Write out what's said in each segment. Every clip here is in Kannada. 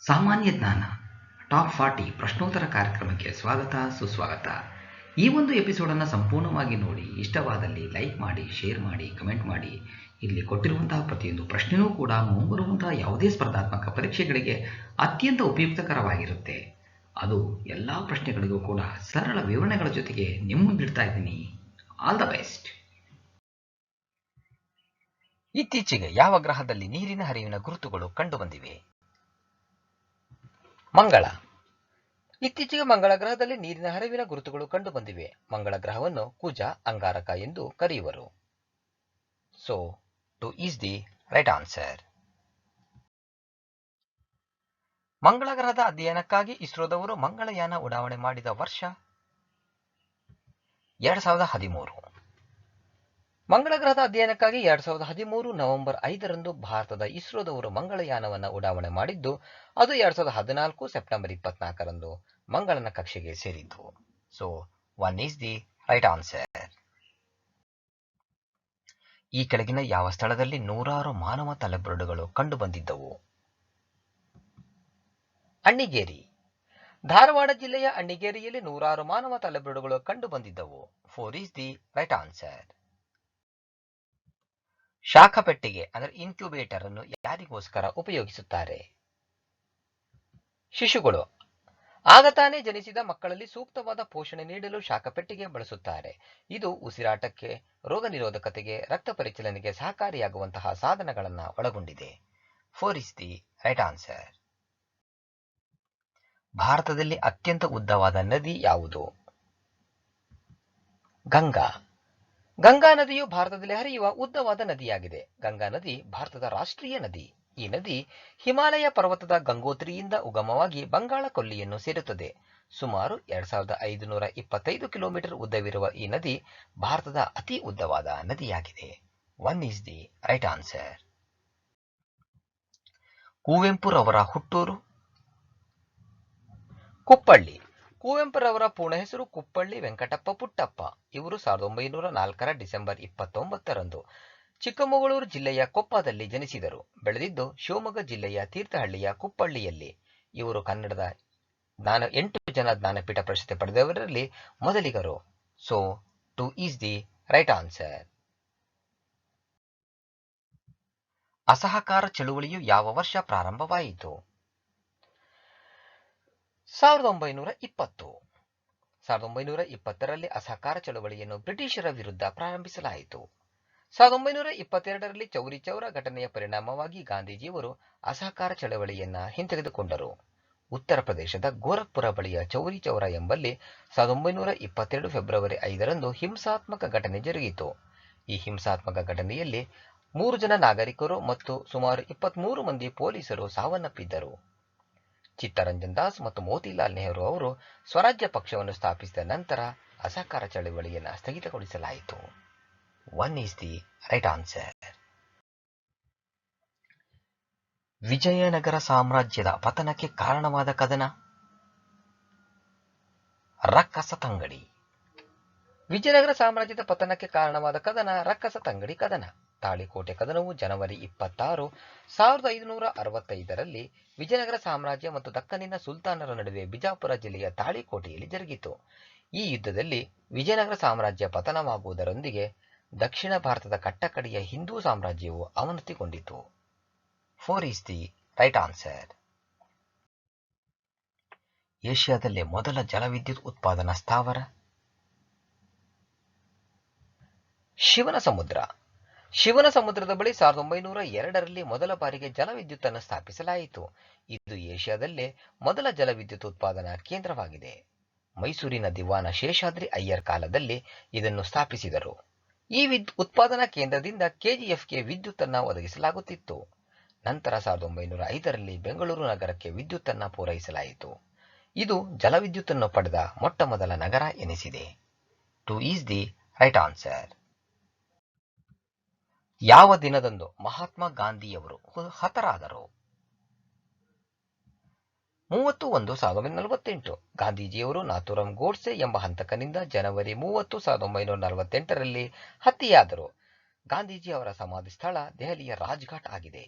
ಸಾಮಾನ್ಯ ಜ್ಞಾನ ಟಾಪ್ 40 ಪ್ರಶ್ನೋತ್ತರ ಕಾರ್ಯಕ್ರಮಕ್ಕೆ ಸ್ವಾಗತ ಸುಸ್ವಾಗತ. ಈ ಒಂದು ಎಪಿಸೋಡನ್ನು ಸಂಪೂರ್ಣವಾಗಿ ನೋಡಿ, ಇಷ್ಟವಾದಲ್ಲಿ ಲೈಕ್ ಮಾಡಿ, ಶೇರ್ ಮಾಡಿ, ಕಮೆಂಟ್ ಮಾಡಿ. ಇಲ್ಲಿ ಕೊಟ್ಟಿರುವಂತಹ ಪ್ರತಿಯೊಂದು ಪ್ರಶ್ನೆಯೂ ಕೂಡ ಮುಂಬರುವಂತಹ ಯಾವುದೇ ಸ್ಪರ್ಧಾತ್ಮಕ ಪರೀಕ್ಷೆಗಳಿಗೆ ಅತ್ಯಂತ ಉಪಯುಕ್ತಕರವಾಗಿರುತ್ತೆ. ಅದು ಎಲ್ಲ ಪ್ರಶ್ನೆಗಳಿಗೂ ಕೂಡ ಸರಳ ವಿವರಣೆಗಳ ಜೊತೆಗೆ ನಿಮ್ಮ ಮುಂದಿಡ್ತಾ ಇದ್ದೀನಿ. All the best. ಇತ್ತೀಚೆಗೆ ಯಾವ ಗ್ರಹದಲ್ಲಿ ನೀರಿನ ಹರಿವಿನ ಗುರುತುಗಳು ಕಂಡುಬಂದಿವೆ? ಮಂಗಳ. ಇತ್ತೀಚೆಗೆ ಮಂಗಳ ಗ್ರಹದಲ್ಲಿ ನೀರಿನ ಹರಿವಿನ ಗುರುತುಗಳು ಕಂಡುಬಂದಿವೆ. ಮಂಗಳ ಗ್ರಹವನ್ನು ಕುಜ, ಅಂಗಾರಕ ಎಂದು ಕರೆಯುವರು. So 2 is the right answer. ಮಂಗಳ ಗ್ರಹದ ಅಧ್ಯಯನಕ್ಕಾಗಿ ಇಸ್ರೋದವರು ಮಂಗಳಯಾನ ಉಡಾವಣೆ ಮಾಡಿದ ವರ್ಷ 2013. ಮಂಗಳ ಗ್ರಹದ ಅಧ್ಯಯನಕ್ಕಾಗಿ 2013 ನವೆಂಬರ್ 5ರಂದು ಭಾರತದ ಇಸ್ರೋದವರು ಮಂಗಳಯಾನವನ್ನು ಉಡಾವಣೆ ಮಾಡಿದ್ದು, ಅದು 2014 ಸೆಪ್ಟೆಂಬರ್ 24ರಂದು ಮಂಗಳನ ಕಕ್ಷೆಗೆ ಸೇರಿತು. So 1 is the right answer. ಈ ಕೆಳಗಿನ ಯಾವ ಸ್ಥಳದಲ್ಲಿ ನೂರಾರು ಮಾನವ ತಲೆಬುರುಡೆಗಳು ಕಂಡುಬಂದಿದ್ದವು? ಅಣ್ಣಿಗೇರಿ. ಧಾರವಾಡ ಜಿಲ್ಲೆಯ ಅಣ್ಣಿಗೇರಿಯಲ್ಲಿ ನೂರಾರು ಮಾನವ ತಲೆಬುರುಡೆಗಳು ಕಂಡುಬಂದಿದ್ದವು. 4 ಈಸ್ ದಿ ರೈಟ್ ಆನ್ಸರ್. ಶಾಖ ಪೆಟ್ಟಿಗೆ ಅಂದರೆ ಇನ್ಕ್ಯುಬೇಟರ್ ಅನ್ನು ಯಾರಿಗೋಸ್ಕರ ಉಪಯೋಗಿಸುತ್ತಾರೆ? ಶಿಶುಗಳು. ಆಗ ತಾನೇ ಜನಿಸಿದ ಮಕ್ಕಳಲ್ಲಿ ಸೂಕ್ತವಾದ ಪೋಷಣೆ ನೀಡಲು ಶಾಖ ಪೆಟ್ಟಿಗೆ ಬಳಸುತ್ತಾರೆ. ಇದು ಉಸಿರಾಟಕ್ಕೆ, ರೋಗ ನಿರೋಧಕತೆಗೆ, ರಕ್ತ ಪರಿಚಲನೆಗೆ ಸಹಕಾರಿಯಾಗುವಂತಹ ಸಾಧನಗಳನ್ನು ಒಳಗೊಂಡಿದೆ. 4 ಈಸ್ ದಿ ರೈಟ್ ಆನ್ಸರ್. ಭಾರತದಲ್ಲಿ ಅತ್ಯಂತ ಉದ್ದವಾದ ನದಿ ಯಾವುದು? ಗಂಗಾ. ಗಂಗಾ ನದಿಯು ಭಾರತದಲ್ಲಿ ಹರಿಯುವ ಉದ್ದವಾದ ನದಿಯಾಗಿದೆ. ಗಂಗಾ ನದಿ ಭಾರತದ ರಾಷ್ಟ್ರೀಯ ನದಿ. ಈ ನದಿ ಹಿಮಾಲಯ ಪರ್ವತದ ಗಂಗೋತ್ರಿಯಿಂದ ಉಗಮವಾಗಿ ಬಂಗಾಳ ಕೊಲ್ಲಿಯನ್ನು ಸೇರುತ್ತದೆ. ಸುಮಾರು 2525 ಕಿಲೋಮೀಟರ್ ಉದ್ದವಿರುವ ಈ ನದಿ ಭಾರತದ ಅತಿ ಉದ್ದವಾದ ನದಿಯಾಗಿದೆ. 1 ಈಸ್ ದಿ ರೈಟ್ ಆನ್ಸರ್. ಕುವೆಂಪುರವರ ಹುಟ್ಟೂರು? ಕುಪ್ಪಳ್ಳಿ. ಕುವೆಂಪುರವರ ಪೂರ್ಣ ಹೆಸರು ಕುಪ್ಪಳ್ಳಿ ವೆಂಕಟಪ್ಪ ಪುಟ್ಟಪ್ಪ. ಇವರು 1904 ಡಿಸೆಂಬರ್ 29ರಂದು ಚಿಕ್ಕಮಗಳೂರು ಜಿಲ್ಲೆಯ ಕೊಪ್ಪದಲ್ಲಿ ಜನಿಸಿದರು. ಬೆಳೆದಿದ್ದು ಶಿವಮೊಗ್ಗ ಜಿಲ್ಲೆಯ ತೀರ್ಥಹಳ್ಳಿಯ ಕುಪ್ಪಳ್ಳಿಯಲ್ಲಿ. ಇವರು ಕನ್ನಡದ 8 ಜನ ಜ್ಞಾನಪೀಠ ಪ್ರಶಸ್ತಿ ಪಡೆದವರಲ್ಲಿ ಮೊದಲಿಗರು. So 2 is the right answer. ಅಸಹಕಾರ ಚಳುವಳಿಯು ಯಾವ ವರ್ಷ ಪ್ರಾರಂಭವಾಯಿತು? 1920. 1920ರಲ್ಲಿ ಅಸಹಕಾರ ಚಳವಳಿಯನ್ನು ಬ್ರಿಟಿಷರ ವಿರುದ್ಧ ಪ್ರಾರಂಭಿಸಲಾಯಿತು. 1922ರಲ್ಲಿ ಚೌರಿ ಚೌರ ಘಟನೆಯ ಪರಿಣಾಮವಾಗಿ ಗಾಂಧೀಜಿಯವರು ಅಸಹಕಾರ ಚಳವಳಿಯನ್ನ ಹಿಂತೆಗೆದುಕೊಂಡರು. ಉತ್ತರ ಪ್ರದೇಶದ ಗೋರಖ್ಪುರ ಬಳಿಯ ಚೌರಿ ಚೌರ ಎಂಬಲ್ಲಿ 1922 ಫೆಬ್ರವರಿ 5ರಂದು ಹಿಂಸಾತ್ಮಕ ಘಟನೆ ಜರುಗಿತು. ಈ ಹಿಂಸಾತ್ಮಕ ಘಟನೆಯಲ್ಲಿ 3 ಜನ ನಾಗರಿಕರು ಮತ್ತು ಸುಮಾರು 23 ಮಂದಿ ಪೊಲೀಸರು ಸಾವನ್ನಪ್ಪಿದ್ದರು. ಚಿತ್ತರಂಜನ್ ದಾಸ್ ಮತ್ತು ಮೋತಿಲಾಲ್ ನೆಹರು ಅವರು ಸ್ವರಾಜ್ಯ ಪಕ್ಷವನ್ನು ಸ್ಥಾಪಿಸಿದ ನಂತರ ಅಸಹಕಾರ ಚಳವಳಿಯನ್ನು ಸ್ಥಗಿತಗೊಳಿಸಲಾಯಿತು. 1 is the right answer. Vijayanagara ಸಾಮ್ರಾಜ್ಯದ ಪತನಕ್ಕೆ ಕಾರಣವಾದ ಕದನ? ರಕ್ಕಸ ತಂಗಡಿ. ವಿಜಯನಗರ ಸಾಮ್ರಾಜ್ಯದ ಪತನಕ್ಕೆ ಕಾರಣವಾದ ಕದನ ರಕ್ಕಸ ತಂಗಡಿ ಕದನ. ತಾಳಿಕೋಟೆ ಕದನವು ಜನವರಿ 26, 1565ರಲ್ಲಿ ವಿಜಯನಗರ ಸಾಮ್ರಾಜ್ಯ ಮತ್ತು ದಕ್ಕನಿನ ಸುಲ್ತಾನರ ನಡುವೆ ಬಿಜಾಪುರ ಜಿಲ್ಲೆಯ ತಾಳಿಕೋಟೆಯಲ್ಲಿ ಜರುಗಿತು. ಈ ಯುದ್ಧದಲ್ಲಿ ವಿಜಯನಗರ ಸಾಮ್ರಾಜ್ಯ ಪತನವಾಗುವುದರೊಂದಿಗೆ ದಕ್ಷಿಣ ಭಾರತದ ಕಟ್ಟಕಡೆಯ ಹಿಂದೂ ಸಾಮ್ರಾಜ್ಯವು ಅವನತಿಗೊಂಡಿತು. 4 ಈಸ್ ದಿ ರೈಟ್ ಆನ್ಸರ್. ಏಷ್ಯಾದಲ್ಲೇ ಮೊದಲ ಜಲವಿದ್ಯುತ್ ಉತ್ಪಾದನಾ ಸ್ಥಾವರ? ಶಿವನ ಸಮುದ್ರ. ಶಿವನ ಸಮುದ್ರದ ಬಳಿ 1902ರಲ್ಲಿ ಮೊದಲ ಬಾರಿಗೆ ಜಲವಿದ್ಯುತ್ ಅನ್ನು ಸ್ಥಾಪಿಸಲಾಯಿತು. ಇದು ಏಷ್ಯಾದಲ್ಲೇ ಮೊದಲ ಜಲವಿದ್ಯುತ್ ಉತ್ಪಾದನಾ ಕೇಂದ್ರವಾಗಿದೆ. ಮೈಸೂರಿನ ದಿವಾನ ಶೇಷಾದ್ರಿ ಅಯ್ಯರ್ ಕಾಲದಲ್ಲಿ ಇದನ್ನು ಸ್ಥಾಪಿಸಿದರು. ಈ ಉತ್ಪಾದನಾ ಕೇಂದ್ರದಿಂದ ಕೆಜಿಎಫ್ಗೆ ವಿದ್ಯುತ್ ಅನ್ನು ಒದಗಿಸಲಾಗುತ್ತಿತ್ತು. ನಂತರ 1905ರಲ್ಲಿ ಬೆಂಗಳೂರು ನಗರಕ್ಕೆ ವಿದ್ಯುತ್ ಅನ್ನು ಪೂರೈಸಲಾಯಿತು. ಇದು ಜಲವಿದ್ಯುತ್ ಅನ್ನು ಪಡೆದ ಮೊಟ್ಟ ಮೊದಲ ನಗರ ಎನಿಸಿದೆ. 2 ಈಸ್ ದಿ ರೈಟ್ ಆನ್ಸರ್. ಯಾವ ದಿನದಂದು ಮಹಾತ್ಮ ಗಾಂಧಿಯವರು ಹತರಾದರು? 30/1/1948. ಗಾಂಧೀಜಿಯವರು ನಾಥೂರಾಮ್ ಗೋಡ್ಸೆ ಎಂಬ ಹಂತಕನಿಂದ ಜನವರಿ 30, 1948ರಲ್ಲಿ ಹತ್ಯೆಯಾದರು. ಗಾಂಧೀಜಿ ಅವರ ಸಮಾಧಿ ಸ್ಥಳ ದೆಹಲಿಯ ರಾಜ್ಘಾಟ್ ಆಗಿದೆ.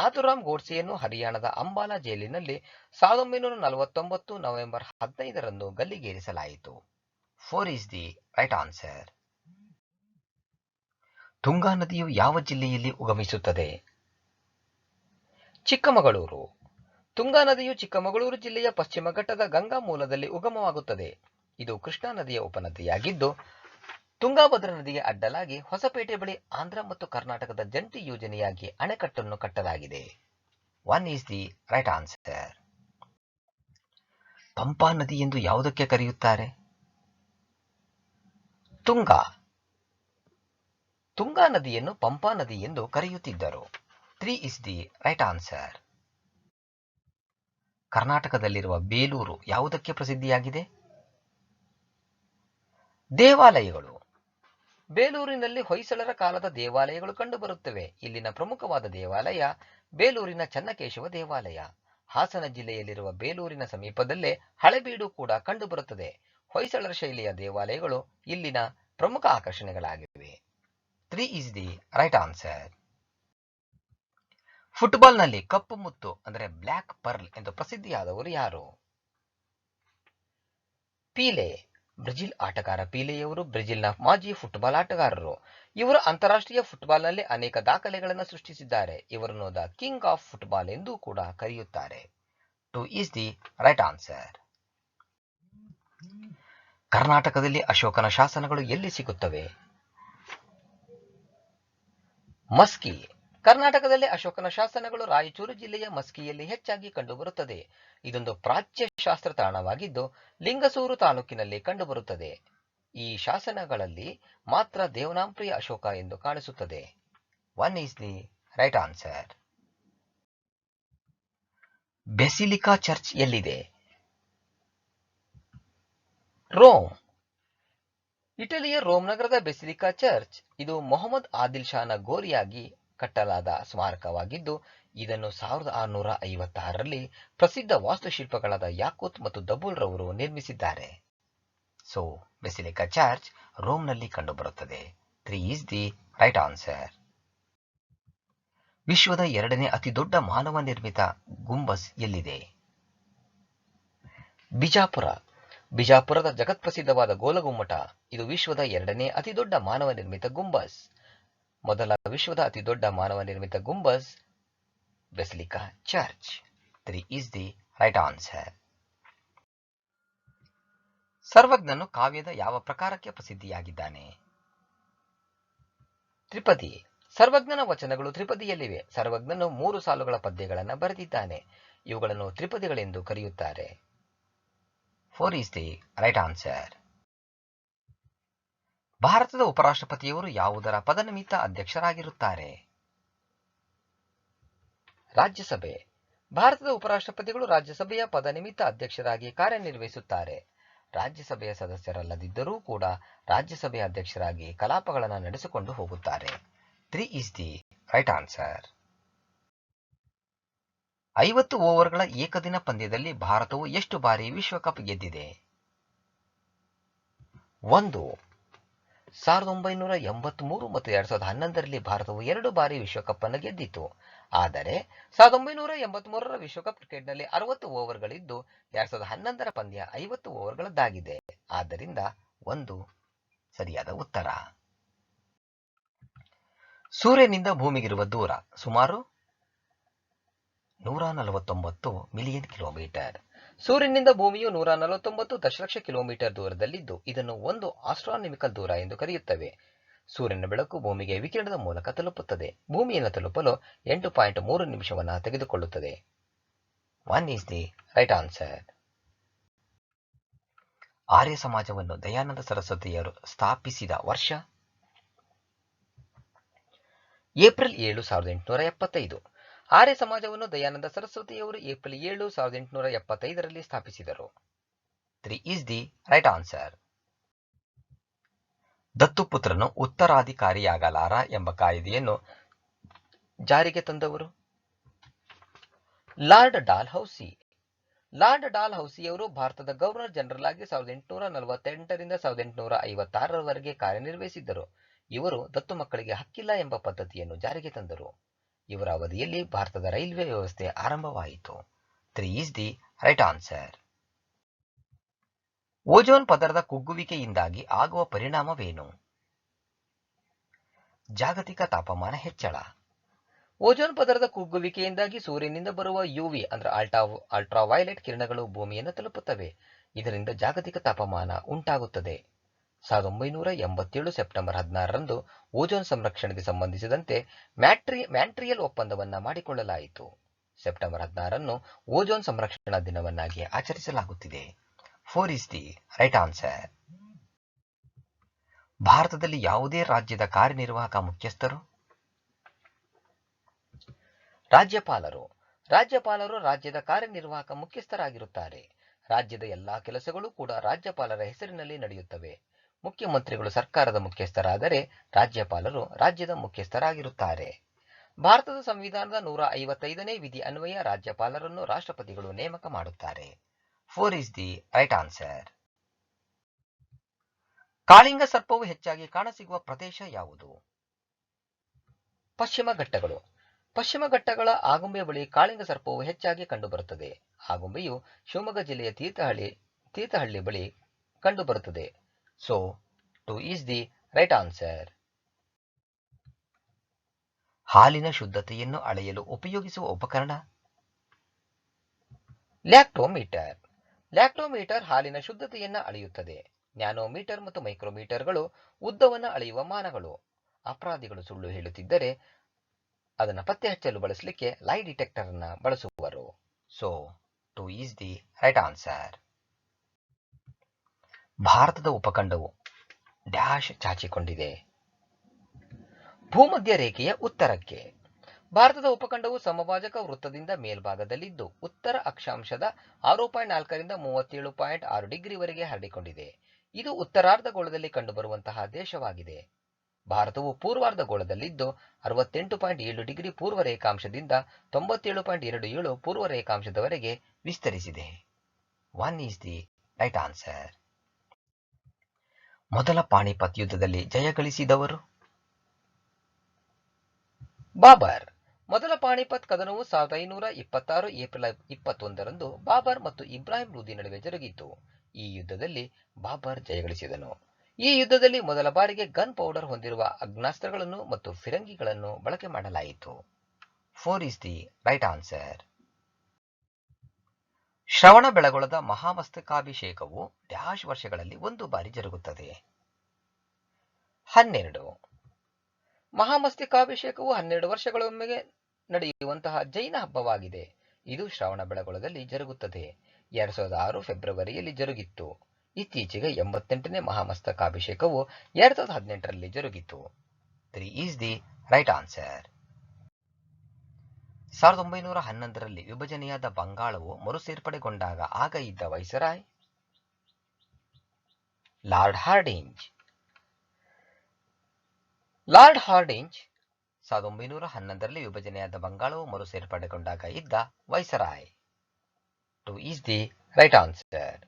ನಾಥುರಾಮ್ ಗೋಡ್ಸೆಯನ್ನು ಹರಿಯಾಣದ ಅಂಬಾಲಾ ಜೈಲಿನಲ್ಲಿ 1949 ನವೆಂಬರ್ 15ರಂದು ಗಲ್ಲಿಗೇರಿಸಲಾಯಿತು. 4 is the right answer. Tunga ನದಿಯು ಯಾವ ಜಿಲ್ಲೆಯಲ್ಲಿ ಉಗಮಿಸುತ್ತದೆ? ಚಿಕ್ಕಮಗಳೂರು. ತುಂಗಾ ನದಿಯು ಚಿಕ್ಕಮಗಳೂರು ಜಿಲ್ಲೆಯ ಪಶ್ಚಿಮ ಘಟ್ಟದ ಗಂಗಾ ಮೂಲದಲ್ಲಿ ಉಗಮವಾಗುತ್ತದೆ. ಇದು ಕೃಷ್ಣಾ ನದಿಯ ಉಪನದಿಯಾಗಿದ್ದು, ತುಂಗಾಭದ್ರಾ ನದಿಗೆ ಅಡ್ಡಲಾಗಿ ಹೊಸಪೇಟೆ ಬಳಿ ಆಂಧ್ರ ಮತ್ತು ಕರ್ನಾಟಕದ ಜಂಟಿ ಯೋಜನೆಯಾಗಿ ಅಣೆಕಟ್ಟನ್ನು ಕಟ್ಟಲಾಗಿದೆ. 1 is the right answer. Pampa ನದಿ ಎಂದು ಯಾವುದಕ್ಕೆ ಕರೆಯುತ್ತಾರೆ? ತುಂಗಾ. ತುಂಗಾ ನದಿಯನ್ನು ಪಂಪಾ ನದಿ ಎಂದು ಕರೆಯುತ್ತಿದ್ದರು. 3 is the right answer. ಕರ್ನಾಟಕದಲ್ಲಿರುವ ಬೇಲೂರು ಯಾವುದಕ್ಕೆ ಪ್ರಸಿದ್ಧಿಯಾಗಿದೆ? ದೇವಾಲಯಗಳು. ಬೇಲೂರಿನಲ್ಲಿ ಹೊಯ್ಸಳರ ಕಾಲದ ದೇವಾಲಯಗಳು ಕಂಡುಬರುತ್ತವೆ. ಇಲ್ಲಿನ ಪ್ರಮುಖವಾದ ದೇವಾಲಯ ಬೇಲೂರಿನ ಚನ್ನಕೇಶವ ದೇವಾಲಯ. ಹಾಸನ ಜಿಲ್ಲೆಯಲ್ಲಿರುವ ಬೇಲೂರಿನ ಸಮೀಪದಲ್ಲೇ ಹಳೆಬೀಡು ಕೂಡ ಕಂಡುಬರುತ್ತದೆ. ಹೊಯ್ಸಳರ ಶೈಲಿಯ ದೇವಾಲಯಗಳು ಇಲ್ಲಿನ ಪ್ರಮುಖ ಆಕರ್ಷಣೆಗಳಾಗಿವೆ. 3 is the right answer. ಫುಟ್ಬಾಲ್ನಲ್ಲಿ ಕಪ್ಪು ಮುತ್ತು ಅಂದರೆ ಬ್ಲ್ಯಾಕ್ ಪರ್ಲ್ ಎಂದು ಪ್ರಸಿದ್ಧಿಯಾದವರು ಯಾರು? ಪೀಲೆ. ಬ್ರೆಜಿಲ್ ಆಟಗಾರ ಪೀಲೆಯವರು ಬ್ರೆಜಿಲ್ನ ಮಾಜಿ ಫುಟ್ಬಾಲ್ ಆಟಗಾರರು. ಇವರು ಅಂತಾರಾಷ್ಟ್ರೀಯ ಫುಟ್ಬಾಲ್ನಲ್ಲಿ ಅನೇಕ ದಾಖಲೆಗಳನ್ನು ಸೃಷ್ಟಿಸಿದ್ದಾರೆ. ಇವರನ್ನು ದ ಕಿಂಗ್ ಆಫ್ ಫುಟ್ಬಾಲ್ ಎಂದೂ ಕೂಡ ಕರೆಯುತ್ತಾರೆ. 2 is the right answer. ಕರ್ನಾಟಕದಲ್ಲಿ ಅಶೋಕನ ಶಾಸನಗಳು ಎಲ್ಲಿ ಸಿಗುತ್ತವೆ? ಮಸ್ಕಿ. ಕರ್ನಾಟಕದಲ್ಲಿ ಅಶೋಕನ ಶಾಸನಗಳು ರಾಯಚೂರು ಜಿಲ್ಲೆಯ ಮಸ್ಕಿಯಲ್ಲಿ ಹೆಚ್ಚಾಗಿ ಕಂಡುಬರುತ್ತದೆ. ಇದೊಂದು ಪ್ರಾಚ್ಯ ಶಾಸ್ತ್ರ ತಾಣವಾಗಿದ್ದು ಲಿಂಗಸೂರು ತಾಲೂಕಿನಲ್ಲಿ ಕಂಡುಬರುತ್ತದೆ. ಈ ಶಾಸನಗಳಲ್ಲಿ ಮಾತ್ರ ದೇವನಾಂಪ್ರಿಯ ಅಶೋಕ ಎಂದು ಕಾಣಿಸುತ್ತದೆ. 1 is the right answer. Basilica church ಎಲ್ಲಿದೆ? ರೋಮ್. ಇಟಲಿಯ ರೋಮ್ ನಗರದ ಬೆಸಿಲಿಕಾ ಚರ್ಚ್ ಇದು ಮೊಹಮ್ಮದ್ ಆದಿಲ್ ಶಾನ ಗೋರಿಯಾಗಿ ಕಟ್ಟಲಾದ ಸ್ಮಾರಕವಾಗಿದ್ದು, ಇದನ್ನು 1656ರಲ್ಲಿ ಪ್ರಸಿದ್ಧ ವಾಸ್ತುಶಿಲ್ಪಗಳಾದ ಯಾಕೂತ್ ಮತ್ತು ದಬೂಲ್ ರವರು ನಿರ್ಮಿಸಿದ್ದಾರೆ. ಸೊ ಬೆಸಿಲಿಕಾ ಚರ್ಚ್ ರೋಮ್ನಲ್ಲಿ ಕಂಡುಬರುತ್ತದೆ. 3 is the right answer. ವಿಶ್ವದ 2ನೇ ಅತಿ ದೊಡ್ಡ ಮಾನವ ನಿರ್ಮಿತ ಗುಂಬಸ್ ಎಲ್ಲಿದೆ? ಬಿಜಾಪುರ. ಬಿಜಾಪುರದ ಜಗತ್ಪ್ರಸಿದ್ಧವಾದ ಗೋಲಗುಮ್ಮಟ ಇದು ವಿಶ್ವದ 2ನೇ ಅತಿ ದೊಡ್ಡ ಮಾನವ ನಿರ್ಮಿತ ಗುಂಬಸ್. ಮೊದಲ ವಿಶ್ವದ ಅತಿ ದೊಡ್ಡ ಮಾನವ ನಿರ್ಮಿತ Gumbaz basilica church. 3 is the right answer. ಸರ್ವಜ್ಞನು ಕಾವ್ಯದ ಯಾವ ಪ್ರಕಾರಕ್ಕೆ ಪ್ರಸಿದ್ಧಿಯಾಗಿದ್ದಾನೆ? ತ್ರಿಪದಿ. ಸರ್ವಜ್ಞನ ವಚನಗಳು ತ್ರಿಪದಿಯಲ್ಲಿವೆ. ಸರ್ವಜ್ಞನು 3 ಸಾಲುಗಳ ಪದ್ಯಗಳನ್ನು ಬರೆದಿದ್ದಾನೆ. ಇವುಗಳನ್ನು ತ್ರಿಪದಿಗಳೆಂದು ಕರೆಯುತ್ತಾರೆ. 4 is the right answer. ಭಾರತದ ಉಪರಾಷ್ಟ್ರಪತಿಯವರು ಯಾವುದರ ಪದನಿಮಿತ್ತ ಅಧ್ಯಕ್ಷರಾಗಿರುತ್ತಾರೆ? ರಾಜ್ಯಸಭೆ. ಭಾರತದ ಉಪರಾಷ್ಟ್ರಪತಿಗಳು ರಾಜ್ಯಸಭೆಯ ಪದನಿಮಿತ್ತ ಅಧ್ಯಕ್ಷರಾಗಿ ಕಾರ್ಯನಿರ್ವಹಿಸುತ್ತಾರೆ. ರಾಜ್ಯಸಭೆಯ ಸದಸ್ಯರಲ್ಲದಿದ್ದರೂ ಕೂಡ ರಾಜ್ಯಸಭೆಯ ಅಧ್ಯಕ್ಷರಾಗಿ ಕಲಾಪಗಳನ್ನು ನಡೆಸಿಕೊಂಡು ಹೋಗುತ್ತಾರೆ. 3 is the right answer. 50 ಓವರ್ಗಳ ಏಕದಿನ ಪಂದ್ಯದಲ್ಲಿ ಭಾರತವು ಎಷ್ಟು ಬಾರಿ ವಿಶ್ವಕಪ್ ಗೆದ್ದಿದೆ? 1. 1983 ಮತ್ತು 2011ರಲ್ಲಿ ಭಾರತವು 2 ಬಾರಿ ವಿಶ್ವಕಪ್ ಅನ್ನು ಗೆದ್ದಿತು. ಆದರೆ 1983ರ ವಿಶ್ವಕಪ್ ಕ್ರಿಕೆಟ್ನಲ್ಲಿ 60 ಓವರ್ಗಳಿದ್ದು 2011ರ ಪಂದ್ಯ 50 ಓವರ್ಗಳದ್ದಾಗಿದೆ. ಆದ್ದರಿಂದ 1 ಸರಿಯಾದ ಉತ್ತರ. ಸೂರ್ಯನಿಂದ ಭೂಮಿಗಿರುವ ದೂರ ಸುಮಾರು 149 ಮಿಲಿಯನ್ ಕಿಲೋಮೀಟರ್. ಸೂರ್ಯನಿಂದ ಭೂಮಿಯು 149 ದಶಲಕ್ಷ ಕಿಲೋಮೀಟರ್ ದೂರದಲ್ಲಿದ್ದು ಇದನ್ನು ಒಂದು ಆಸ್ಟ್ರಾನಮಿಕಲ್ ದೂರ ಎಂದು ಕರೆಯುತ್ತವೆ. ಸೂರ್ಯನ ಬೆಳಕು ಭೂಮಿಗೆ ವಿಕಿರಣದ ಮೂಲಕ ತಲುಪುತ್ತದೆ. ಭೂಮಿಯನ್ನು ತಲುಪಲು 8.3 ನಿಮಿಷವನ್ನು ತೆಗೆದುಕೊಳ್ಳುತ್ತದೆ. 1 is the right answer. ಆರ್ಯ ಸಮಾಜವನ್ನು ದಯಾನಂದ ಸರಸ್ವತಿಯವರು ಸ್ಥಾಪಿಸಿದ ವರ್ಷ? ಏಪ್ರಿಲ್ 7, 1875. ಆರ್ಯ ಸಮಾಜವನ್ನು ದಯಾನಂದ ಸರಸ್ವತಿಯವರು ಏಪ್ರಿಲ್ 7, 1875ರಲ್ಲಿ ಸ್ಥಾಪಿಸಿದರು. 3 is the right answer. ದತ್ತುಪುತ್ರನು ಉತ್ತರಾಧಿಕಾರಿಯಾಗಲಾರ ಎಂಬ ಕಾಯ್ದೆಯನ್ನು ಜಾರಿಗೆ ತಂದವರು? Lord Dalhousie. ಲಾರ್ಡ್ ಡಾಲ್ ಹೌಸಿಯವರು ಭಾರತದ ಗವರ್ನರ್ ಜನರಲ್ ಆಗಿ 1848ರಿಂದ 1856ರವರೆಗೆ ಕಾರ್ಯನಿರ್ವಹಿಸಿದ್ದರು. ಇವರು ದತ್ತು ಮಕ್ಕಳಿಗೆ ಹಕ್ಕಿಲ್ಲ ಎಂಬ ಪದ್ಧತಿಯನ್ನು ಜಾರಿಗೆ ತಂದರು. ಇವರ ಅವಧಿಯಲ್ಲಿ ಭಾರತದ ರೈಲ್ವೆ ವ್ಯವಸ್ಥೆ ಆರಂಭವಾಯಿತು. 3 is the right answer. Ozone ಪದರದ ಕುಗ್ಗುವಿಕೆಯಿಂದಾಗಿ ಆಗುವ ಪರಿಣಾಮವೇನು? ಜಾಗತಿಕ ತಾಪಮಾನ ಹೆಚ್ಚಳ. ಓಜೋನ್ ಪದರದ ಕುಗ್ಗುವಿಕೆಯಿಂದಾಗಿ ಸೂರ್ಯನಿಂದ ಬರುವ ಯುವಿ ಅಂದ್ರೆ ಅಲ್ಟ್ರಾವೈಲೆಟ್ ಕಿರಣಗಳು ಭೂಮಿಯನ್ನು ತಲುಪುತ್ತವೆ. ಇದರಿಂದ ಜಾಗತಿಕ ತಾಪಮಾನ ಉಂಟಾಗುತ್ತದೆ. 1987 ಸೆಪ್ಟೆಂಬರ್ 16ರಂದು ಓಜೋನ್ ಸಂರಕ್ಷಣೆಗೆ ಸಂಬಂಧಿಸಿದಂತೆ ಮ್ಯಾಟ್ರಿಯಲ್ ಒಪ್ಪಂದವನ್ನ ಮಾಡಿಕೊಳ್ಳಲಾಯಿತು. ಸೆಪ್ಟೆಂಬರ್ 16 ಓಜೋನ್ ಸಂರಕ್ಷಣಾ ದಿನವನ್ನಾಗಿ ಆಚರಿಸಲಾಗುತ್ತಿದೆ. 4 ಈಸ್ ದಿ ರೈಟ್ ಆನ್ಸರ್. ಭಾರತದಲ್ಲಿ ಯಾವುದೇ ರಾಜ್ಯದ ಕಾರ್ಯನಿರ್ವಾಹಕ ಮುಖ್ಯಸ್ಥರು? ರಾಜ್ಯಪಾಲರು. ರಾಜ್ಯಪಾಲರು ರಾಜ್ಯದ ಕಾರ್ಯನಿರ್ವಾಹಕ ಮುಖ್ಯಸ್ಥರಾಗಿರುತ್ತಾರೆ. ರಾಜ್ಯದ ಎಲ್ಲಾ ಕೆಲಸಗಳು ಕೂಡ ರಾಜ್ಯಪಾಲರ ಹೆಸರಿನಲ್ಲಿ ನಡೆಯುತ್ತವೆ. ಮುಖ್ಯಮಂತ್ರಿಗಳು ಸರ್ಕಾರದ ಮುಖ್ಯಸ್ಥರಾದರೆ ರಾಜ್ಯಪಾಲರು ರಾಜ್ಯದ ಮುಖ್ಯಸ್ಥರಾಗಿರುತ್ತಾರೆ. ಭಾರತದ ಸಂವಿಧಾನದ 155ನೇ ವಿಧಿ ಅನ್ವಯ ರಾಜ್ಯಪಾಲರನ್ನು ರಾಷ್ಟ್ರಪತಿಗಳು ನೇಮಕ ಮಾಡುತ್ತಾರೆ. 4 ಈಸ್ ದಿ ರೈಟ್ ಆನ್ಸರ್. ಕಾಳಿಂಗ ಸರ್ಪವು ಹೆಚ್ಚಾಗಿ ಕಾಣಸಿಗುವ ಪ್ರದೇಶ ಯಾವುದು? ಪಶ್ಚಿಮ ಘಟ್ಟಗಳು. ಪಶ್ಚಿಮ ಘಟ್ಟಗಳ ಆಗುಂಬೆ ಬಳಿ ಕಾಳಿಂಗ ಸರ್ಪವು ಹೆಚ್ಚಾಗಿ ಕಂಡುಬರುತ್ತದೆ. ಆಗುಂಬೆಯು ಶಿವಮೊಗ್ಗ ಜಿಲ್ಲೆಯ ತೀರ್ಥಹಳ್ಳಿ ಬಳಿ ಕಂಡುಬರುತ್ತದೆ. So 2 is the right answer. ಹಾಲಿನ ಶುದ್ಧತೆಯನ್ನು ಅಳೆಯಲು ಉಪಯೋಗಿಸುವ ಉಪಕರಣ? ಲ್ಯಾಕ್ಟೋಮೀಟರ್. ಲ್ಯಾಕ್ಟೋಮೀಟರ್ ಹಾಲಿನ ಶುದ್ಧತೆಯನ್ನು ಅಳೆಯುತ್ತದೆ. ನ್ಯಾನೋಮೀಟರ್ ಮತ್ತು ಮೈಕ್ರೋಮೀಟರ್ಗಳು ಉದ್ದವನ್ನು ಅಳೆಯುವ ಮಾನಗಳು. ಅಪರಾಧಿಗಳು ಸುಳ್ಳು ಹೇಳುತ್ತಿದ್ದರೆ ಅದನ್ನು ಪತ್ತೆ ಹಚ್ಚಲು ಬಳಸಲಿಕ್ಕೆ ಲೈ ಡಿಟೆಕ್ಟರ್ ಅನ್ನು ಬಳಸುವರು. So 2 is the right answer. ಭಾರತದ ಉಪಖಂಡವು ಡ್ಯಾಶ್ ಚಾಚಿಕೊಂಡಿದೆ. ಭೂಮಧ್ಯ ರೇಖೆಯ ಉತ್ತರಕ್ಕೆ. ಭಾರತದ ಉಪಖಂಡವು ಸಮಭಾಜಕ ವೃತ್ತದಿಂದ ಮೇಲ್ಭಾಗದಲ್ಲಿದ್ದು ಉತ್ತರ ಅಕ್ಷಾಂಶದ 6.4ರಿಂದ 37.6 ಡಿಗ್ರಿವರೆಗೆ ಹರಡಿಕೊಂಡಿದೆ. ಇದು ಉತ್ತರಾರ್ಧಗೋಳದಲ್ಲಿ ಕಂಡುಬರುವಂತಹ ದೇಶವಾಗಿದೆ. ಭಾರತವು ಪೂರ್ವಾರ್ಧಗೋಳದಲ್ಲಿದ್ದು 68.7 ಡಿಗ್ರಿ ಪೂರ್ವ ರೇಖಾಂಶದಿಂದ 97.27 ಪೂರ್ವ ರೇಖಾಂಶದವರೆಗೆ ವಿಸ್ತರಿಸಿದೆ. 1 ಈಸ್ ದಿ ರೈಟ್ ಆನ್ಸರ್. ಮೊದಲ ಪಾಣಿಪತ್ ಯುದ್ಧದಲ್ಲಿ ಜಯಗಳಿಸಿದವರು? ಬಾಬರ್. ಮೊದಲ ಪಾಣಿಪತ್ ಕದನವು 1526 ಏಪ್ರಿಲ್ 21ರಂದು ಬಾಬರ್ ಮತ್ತು ಇಬ್ರಾಹಿಂ ಲೂದಿ ನಡುವೆ ಜರುಗಿತು. ಈ ಯುದ್ಧದಲ್ಲಿ ಬಾಬರ್ ಜಯಗಳಿಸಿದನು. ಈ ಯುದ್ಧದಲ್ಲಿ ಮೊದಲ ಬಾರಿಗೆ ಗನ್ ಪೌಡರ್ ಹೊಂದಿರುವ ಅಗ್ನಾಸ್ತ್ರಗಳನ್ನು ಮತ್ತು ಫಿರಂಗಿಗಳನ್ನು ಬಳಕೆ ಮಾಡಲಾಯಿತು. 4 ಈಸ್ ದಿ ರೈಟ್ ಆನ್ಸರ್. ಶ್ರವಣ ಬೆಳಗೊಳದ ಮಹಾಮಸ್ತಕಾಭಿಷೇಕವು ಡ್ಯಾಶ್ ವರ್ಷಗಳಲ್ಲಿ ಒಂದು ಬಾರಿ ಜರುಗುತ್ತದೆ. 12. ಮಹಾಮಸ್ತಕಾಭಿಷೇಕವು 12 ವರ್ಷಗಳೊಮ್ಮೆಗೆ ನಡೆಯುವಂತಹ ಜೈನ ಹಬ್ಬವಾಗಿದೆ. ಇದು ಶ್ರವಣ ಬೆಳಗೊಳದಲ್ಲಿ ಜರುಗುತ್ತದೆ. 2006 ಫೆಬ್ರವರಿಯಲ್ಲಿ ಜರುಗಿತ್ತು. ಇತ್ತೀಚೆಗೆ 88ನೇ ಮಹಾಮಸ್ತಕಾಭಿಷೇಕವು 2018ರಲ್ಲಿ ಜರುಗಿತು. 3 ಈಸ್ ದಿ ರೈಟ್ ಆನ್ಸರ್. 1911ರಲ್ಲಿ ವಿಭಜನೆಯಾದ ಬಂಗಾಳವು ಮರುಸೇರ್ಪಡೆಗೊಂಡಾಗ ಆಗ ಇದ್ದ viceroy? Lord Hardinge. Lord Hardinge 1911ರಲ್ಲಿ ವಿಭಜನೆಯಾದ ಬಂಗಾಳವು ಮರುಸೇರ್ಪಡೆಗೊಂಡಾಗ ಇದ್ದ viceroy. 2 is the right answer.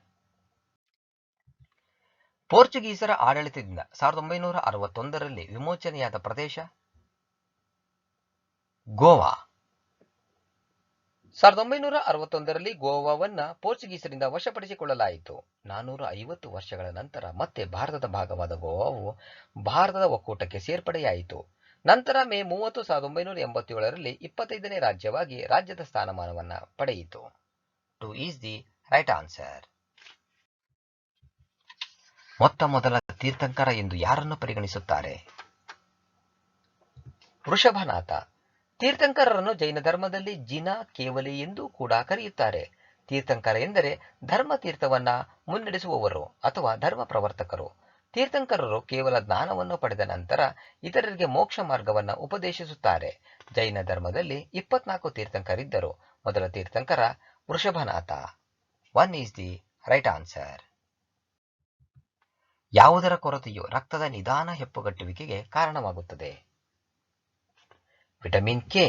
ಪೋರ್ಚುಗೀಸರ ಆಡಳಿತದಿಂದ 1961ರಲ್ಲಿ ವಿಮೋಚನೆಯಾದ ಪ್ರದೇಶ? ಗೋವಾ. 1961ರಲ್ಲಿ ಗೋವಾವನ್ನ ಪೋರ್ಚುಗೀಸರಿಂದ ವಶಪಡಿಸಿಕೊಳ್ಳಲಾಯಿತು. 450 ವರ್ಷಗಳ ನಂತರ ಮತ್ತೆ ಭಾರತದ ಭಾಗವಾದ ಗೋವಾವು ಭಾರತದ ಒಕ್ಕೂಟಕ್ಕೆ ಸೇರ್ಪಡೆಯಾಯಿತು. ನಂತರ ಮೇ 30, 1987ರಲ್ಲಿ 25ನೇ ರಾಜ್ಯವಾಗಿ ರಾಜ್ಯದ ಸ್ಥಾನಮಾನವನ್ನು ಪಡೆಯಿತು. 2 ಈಸ್ ದಿ ರೈಟ್ ಆನ್ಸರ್. ಮೊತ್ತ ಮೊದಲ ತೀರ್ಥಂಕರ ಎಂದು ಯಾರನ್ನು ಪರಿಗಣಿಸುತ್ತಾರೆ? ವೃಷಭನಾಥ. ತೀರ್ಥಂಕರರನ್ನು ಜೈನ ಧರ್ಮದಲ್ಲಿ ಜಿನ ಕೇವಲಿ ಎಂದು ಕೂಡ ಕರೆಯುತ್ತಾರೆ. ತೀರ್ಥಂಕರ ಎಂದರೆ ಧರ್ಮ ತೀರ್ಥವನ್ನ ಮುನ್ನಡೆಸುವವರು ಅಥವಾ ಧರ್ಮ ಪ್ರವರ್ತಕರು. ತೀರ್ಥಂಕರರು ಕೇವಲ ಜ್ಞಾನವನ್ನು ಪಡೆದ ನಂತರ ಇತರರಿಗೆ ಮೋಕ್ಷ ಮಾರ್ಗವನ್ನು ಉಪದೇಶಿಸುತ್ತಾರೆ. ಜೈನ ಧರ್ಮದಲ್ಲಿ 24 ತೀರ್ಥಂಕರಿದ್ದರು. ಮೊದಲ ತೀರ್ಥಂಕರ Vrishabhanatha. 1 is the right answer. ಯಾವುದರ ಕೊರತೆಯು ರಕ್ತದ ನಿಧಾನ ಹೆಪ್ಪುಗಟ್ಟುವಿಕೆಗೆ ಕಾರಣವಾಗುತ್ತದೆ? Vitamin K.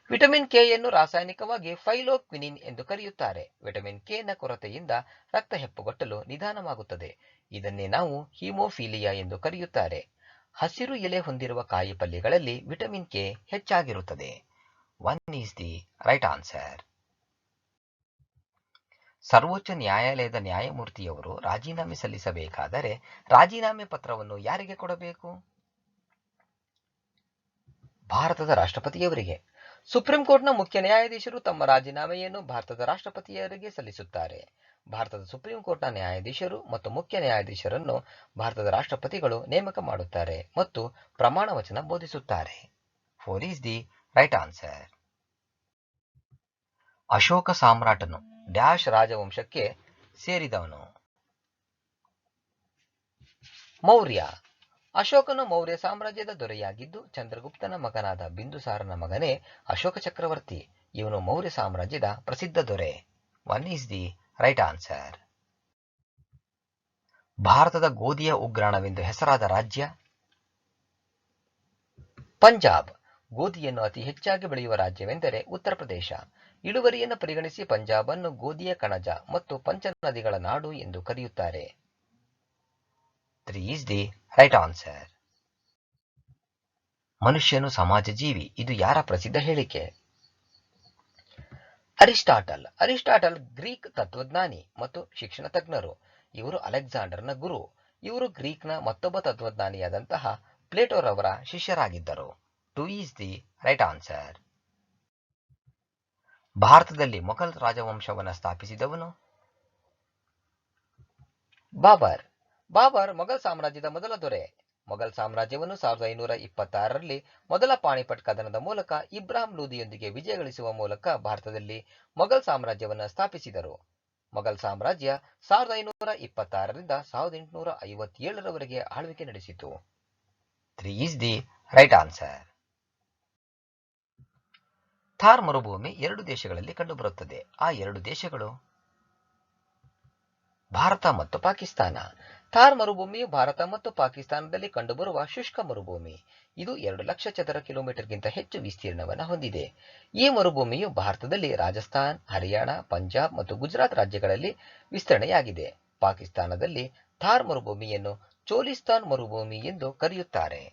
ವಿಟಮಿನ್ ಕೆಯನ್ನು ರಾಸಾಯನಿಕವಾಗಿ ಫೈಲೋಕ್ವಿನಿನ್ ಎಂದು ಕರೆಯುತ್ತಾರೆ. ವಿಟಮಿನ್ ಕೆ ನ ಕೊರತೆಯಿಂದ ರಕ್ತ ಹೆಪ್ಪುಗಟ್ಟಲು ನಿಧಾನವಾಗುತ್ತದೆ. ಇದನ್ನೇ ನಾವು ಹಿಮೋಫಿಲಿಯಾ ಎಂದು ಕರೆಯುತ್ತಾರೆ. ಹಸಿರು ಎಲೆ ಹೊಂದಿರುವ ಕಾಯಿ ಪಲ್ಯಗಳಲ್ಲಿ ವಿಟಮಿನ್ ಕೆ ಹೆಚ್ಚಾಗಿರುತ್ತದೆ. 1 is the right answer. ಸರ್ವೋಚ್ಚ ನ್ಯಾಯಾಲಯದ ನ್ಯಾಯಮೂರ್ತಿಯವರು ರಾಜೀನಾಮೆ ಸಲ್ಲಿಸಬೇಕಾದರೆ ರಾಜೀನಾಮೆ ಪತ್ರವನ್ನು ಯಾರಿಗೆ ಕೊಡಬೇಕು? ಭಾರತದ ರಾಷ್ಟ್ರಪತಿಯವರಿಗೆ. ಸುಪ್ರೀಂ ಕೋರ್ಟ್ನ ಮುಖ್ಯ ನ್ಯಾಯಾಧೀಶರು ತಮ್ಮ ರಾಜೀನಾಮೆಯನ್ನು ಭಾರತದ ರಾಷ್ಟ್ರಪತಿಯವರಿಗೆ ಸಲ್ಲಿಸುತ್ತಾರೆ. ಭಾರತದ ಸುಪ್ರೀಂ ಕೋರ್ಟ್ನ ನ್ಯಾಯಾಧೀಶರು ಮತ್ತು ಮುಖ್ಯ ನ್ಯಾಯಾಧೀಶರನ್ನು ಭಾರತದ ರಾಷ್ಟ್ರಪತಿಗಳು ನೇಮಕ ಮಾಡುತ್ತಾರೆ ಮತ್ತು ಪ್ರಮಾಣ ವಚನ ಬೋಧಿಸುತ್ತಾರೆ. 4 is the right answer. Ashoka ಸಾಮ್ರಾಟನು ಡ್ಯಾಶ್ ರಾಜವಂಶಕ್ಕೆ ಸೇರಿದವನು? ಮೌರ್ಯ. ಅಶೋಕನು ಮೌರ್ಯ ಸಾಮ್ರಾಜ್ಯದ ದೊರೆಯಾಗಿದ್ದು ಚಂದ್ರಗುಪ್ತನ ಮಗನಾದ ಬಿಂದುಸಾರನ ಮಗನೇ ಅಶೋಕ ಚಕ್ರವರ್ತಿ. ಇವನು ಮೌರ್ಯ ಸಾಮ್ರಾಜ್ಯದ ಪ್ರಸಿದ್ಧ ದೊರೆ. 1 is the right answer. ಭಾರತದ ಗೋಧಿಯ ಉಗ್ರಾಣವೆಂದು ಹೆಸರಾದ ರಾಜ್ಯ? ಪಂಜಾಬ್. ಗೋಧಿಯನ್ನು ಅತಿ ಹೆಚ್ಚಾಗಿ ಬೆಳೆಯುವ ರಾಜ್ಯವೆಂದರೆ ಉತ್ತರ ಪ್ರದೇಶ. ಇಳುವರಿಯನ್ನು ಪರಿಗಣಿಸಿ ಪಂಜಾಬ್ ಅನ್ನು ಗೋಧಿಯ ಕಣಜ ಮತ್ತು ಪಂಚ ನದಿಗಳ ನಾಡು ಎಂದು ಕರೆಯುತ್ತಾರೆ. 3 is the right answer. ಮನುಷ್ಯನು ಸಮಾಜ ಜೀವಿ. ಇದು ಯಾರ ಪ್ರಸಿದ್ಧ ಹೇಳಿಕೆ? ಅರಿಸ್ಟಾಟಲ್. ಅರಿಸ್ಟಾಟಲ್ ಗ್ರೀಕ್ ತತ್ವಜ್ಞಾನಿ ಮತ್ತು ಶಿಕ್ಷಣ ತಜ್ಞರು. ಇವರು ಅಲೆಕ್ಸಾಂಡರ್ನ ಗುರು. ಇವರು ಗ್ರೀಕ್ನ ಮತ್ತೊಬ್ಬ ತತ್ವಜ್ಞಾನಿಯಾದಂತಹ ಪ್ಲೇಟೋರವರ ಶಿಷ್ಯರಾಗಿದ್ದರು. 2 is the right answer. ಭಾರತದಲ್ಲಿ ಮೊಘಲ್ ರಾಜವಂಶವನ್ನು ಸ್ಥಾಪಿಸಿದವನು? ಬಾಬರ್. ಬಾಬರ್ ಮೊಘಲ್ ಸಾಮ್ರಾಜ್ಯದ ಮೊದಲ ದೊರೆ. ಮೊಘಲ್ ಸಾಮ್ರಾಜ್ಯವನ್ನು 1526ರಲ್ಲಿ ಮೊದಲ ಪಾಣಿಪಟ್ ಕದನದ ಮೂಲಕ ಇಬ್ರಾಹಿಂ ಲೂದಿಯೊಂದಿಗೆ ವಿಜಯ ಗಳಿಸುವ ಮೂಲಕ ಭಾರತದಲ್ಲಿ ಮೊಘಲ್ ಸಾಮ್ರಾಜ್ಯವನ್ನು ಸ್ಥಾಪಿಸಿದರು. ಮೊಘಲ್ ಸಾಮ್ರಾಜ್ಯ 1526ರಿಂದ 1857ರವರೆಗೆ ಆಳ್ವಿಕೆ ನಡೆಸಿತು. 3 is the right answer. Thar ಮರುಭೂಮಿ 2 ದೇಶಗಳಲ್ಲಿ ಕಂಡುಬರುತ್ತದೆ. ಆ 2 ದೇಶಗಳು? ಭಾರತ ಮತ್ತು ಪಾಕಿಸ್ತಾನ. ಥಾರ್ ಮರುಭೂಮಿಯು ಭಾರತ ಮತ್ತು ಪಾಕಿಸ್ತಾನದಲ್ಲಿ ಕಂಡುಬರುವ ಶುಷ್ಕ ಮರುಭೂಮಿ. ಇದು 2 ಲಕ್ಷ ಚದರ ಕಿಲೋಮೀಟರ್ಗಿಂತ ಹೆಚ್ಚು ವಿಸ್ತೀರ್ಣವನ್ನು ಹೊಂದಿದೆ. ಈ ಮರುಭೂಮಿಯು ಭಾರತದಲ್ಲಿ ರಾಜಸ್ಥಾನ್, ಹರಿಯಾಣ, ಪಂಜಾಬ್ ಮತ್ತು ಗುಜರಾತ್ ರಾಜ್ಯಗಳಲ್ಲಿ ವಿಸ್ತರಣೆಯಾಗಿದೆ. ಪಾಕಿಸ್ತಾನದಲ್ಲಿ ಥಾರ್ ಮರುಭೂಮಿಯನ್ನು ಚೋಲಿಸ್ತಾನ್ ಮರುಭೂಮಿ ಎಂದು ಕರೆಯುತ್ತಾರೆ.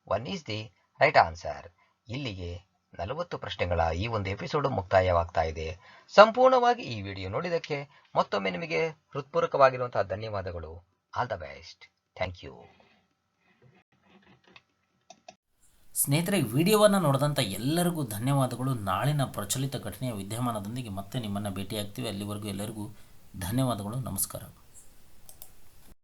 1 is the right answer. ಇಲ್ಲಿಗೆ 40 ಪ್ರಶ್ನೆಗಳ ಈ ಒಂದು ಎಪಿಸೋಡ್ ಮುಕ್ತಾಯವಾಗ್ತಾ ಇದೆ. ಸಂಪೂರ್ಣವಾಗಿ ಈ ವಿಡಿಯೋ ನೋಡಿದ್ದಕ್ಕೆ ಮತ್ತೊಮ್ಮೆ ನಿಮಗೆ ಹೃತ್ಪೂರ್ವಕವಾಗಿರುವಂತಹ ಧನ್ಯವಾದಗಳು. All the best. Thank you. ಸ್ನೇಹಿತರೆ, ವಿಡಿಯೋವನ್ನು ನೋಡಿದಂಥ ಎಲ್ಲರಿಗೂ ಧನ್ಯವಾದಗಳು. ನಾಳಿನ ಪ್ರಚಲಿತ ಘಟನೆಯ ವಿದ್ಯಮಾನದೊಂದಿಗೆ ಮತ್ತೆ ನಿಮ್ಮನ್ನು ಭೇಟಿಯಾಗ್ತೀವಿ. ಅಲ್ಲಿವರೆಗೂ ಎಲ್ಲರಿಗೂ ಧನ್ಯವಾದಗಳು. ನಮಸ್ಕಾರ.